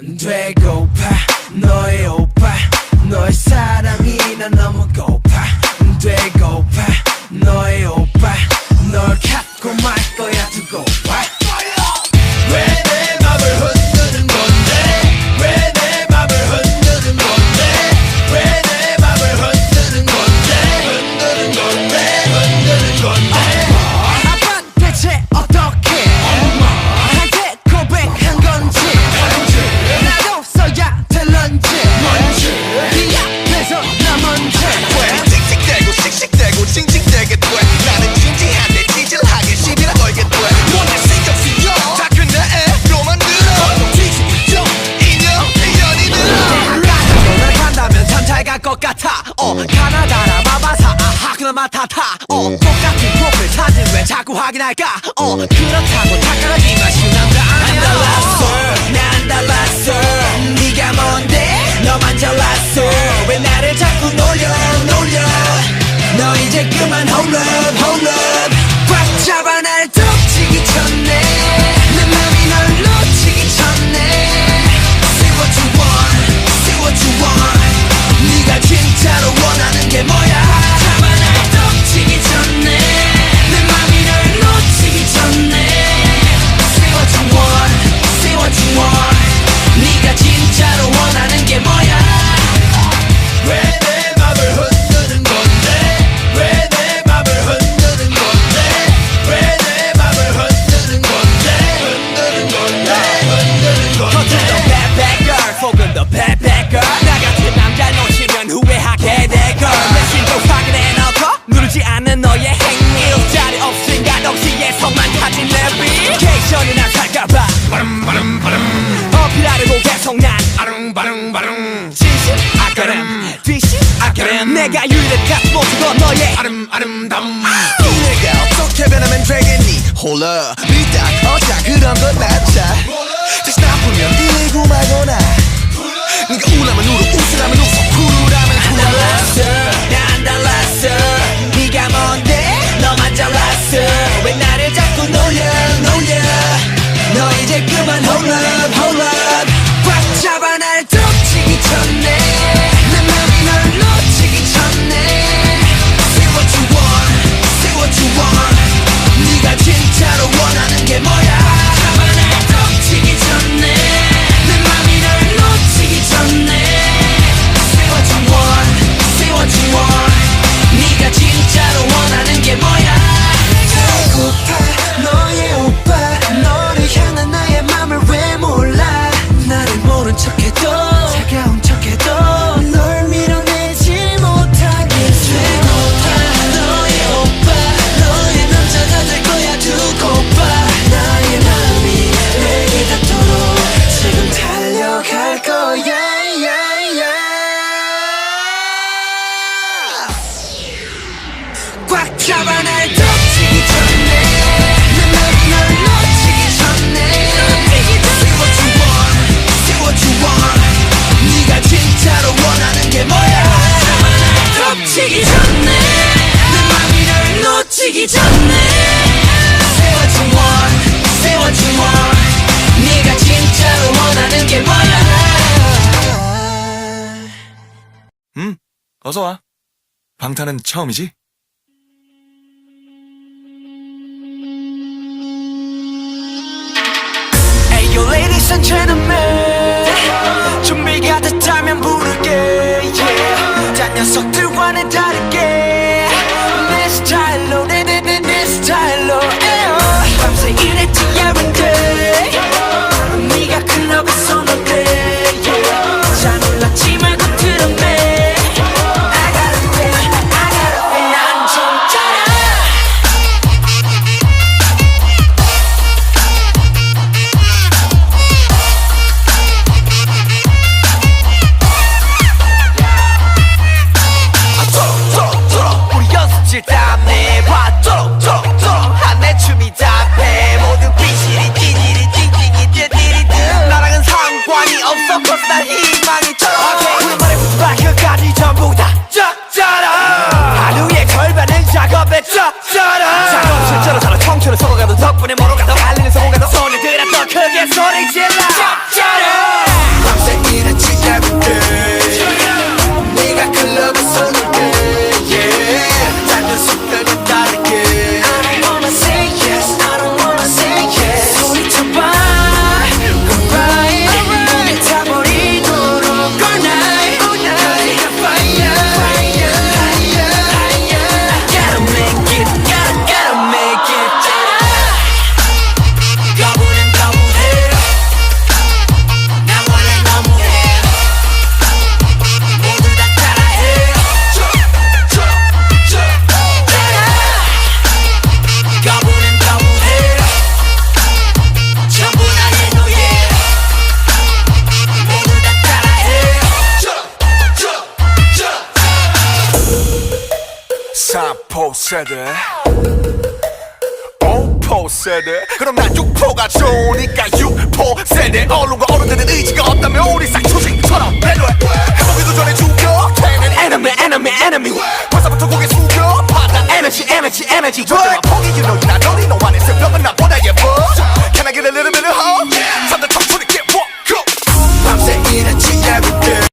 되고파 너의 오빠 너의 사랑이 난 너무 고파 되고파 너의 오빠 널 갖고 말 거야 두고 봐 왜 내 맘을 흔드는 건데 왜 내 맘을 흔드는 건데 왜 내 맘을 흔드는 건데 흔드는 건데 흔드는 건데 아빠 대체 어떻게 나한테 고백한 건지 나도 써야 될런지 네 앞에서 나 먼저 왜 씩씩대고 씩씩대고 징징대게 돼 나는 진지한데 찌질하게 시비를 걸게 돼 뭔데 신경 쓰여 다 끝내 로만 들어 뒤집죠 인연이 들어 너를 간다면 참 잘 갈 것 같아 가나다라 마바사 아하 그나마 타타 똑같은 프로필 사진 왜 자꾸 확인할까 그렇다고 착각하지마 쉬운 남자 안 달랐어 난 달랐어 네가 뭔데 너만 잘났어 왜 나를 자꾸 놀려 너 이제 그만 hold up 꽉 잡아 날 덮치기 전에 내 맘이 널 놓치기 전에 Say what you want Say what you want 네가 진짜로 원하는 게 뭐야 잡아 날 덮치기 전에 내 맘이 널 놓치기 전에 Say what you want Say what you want 네가 진짜로 원하는 게 뭐야 왜 내 맘을 흔드는 건데 왜 내 맘을 흔드는 건데 왜 내 맘을 흔드는 건데 흔드는 건데 겉은 더 bad bad girl 속은 더 bad bad girl 나 같은 남자 놓치면 후회하게 될걸 내 심도 확인해놓고 누르지 않는 너의 행위 자리 없으니까 동시에서만 타진 내 리케이션이나 살까봐 어필하려고 계속 난 진심 아까름 뒤심 아까름 내가 유일한 모습도 너의 아름다움 이 내가 어떻게 변하면 되겠니 홀라 믿다 어자 그런 건 낫자 다시 나쁘면 이고 말거나 네가 우라면 울어 웃으라면 웃어 쿨하면 쿨하라 난 달랐어 네가 뭔데 너만 잘났어 왜 나를 자꾸 놀려 너 이제 그만 hold up 꽉 잡아 날 덮치기 전에 내 맘이 널 놓치기 전에 Say what you want Say what you want 네가 진짜로 원하는 게 뭐야 잡아 날 덮치기 전에 내 맘이 널 놓치기 전에 Say what you want Say what you want 네가 진짜로 원하는 게 뭐야 배고파 너의 오빠 너를 향한 나의 맘을 왜 몰라 나를 모른 척해도 차가운 척해도 널 밀어내지 못하게 배고파 너의 오빠 너의 남자가 될 거야 두고 봐 나의 맘이 내게 닿도록 지금 달려갈 거야 꽉 잡아 날 덮치기 전에 내 맘이 널 놓치기 전에 Say what you want Say what you want 네가 진짜로 원하는 게 뭐야 잡아 날 덮치기 전에 내 맘이 널 놓치기 전에 Say what you want Say what you want 네가 진짜로 원하는 게 뭐야 어서와. 방탄은 처음이지? Hey yo ladies and gentlemen 준비가 됐다면 부를게 yeah. 딴 녀석들과는 다르게 내 스타일로 내 스타일로 밤새 일했지 every day 네가 클럽에서 놀래 yeah. 잘 놀랐지 말고 들었네 I gotta pay 난 좀 짜라 우리 연습실 땀내 봐 또록또록 한내 춤이 답해 모두 비실이 찌질이 찡찡이 띠띠리드 나랑은 상관이 없어 cause 난 희망이 쩔어 우리 머리부터 발끝까지 전부 다 쩍쩔어 하루에 걸반을 작업에 쩍쩔어 작업실처럼 서로 청춘을 서고 가도 덕분에 뭐로 가도 갈리는 성공 가도 소녀들아 더 크게 소리 질러 쩍쩔어 세대 5포 세대 그럼 난 6포가 좋으니까 6포 세대 언론과 어른들은 의지가 없다면 우리 싹초식처럼 배려해 해보기도 전에 죽여 걔는 enemy 벌써부터 고개 숙여 받아 에너지 절대로 포기 you know you're not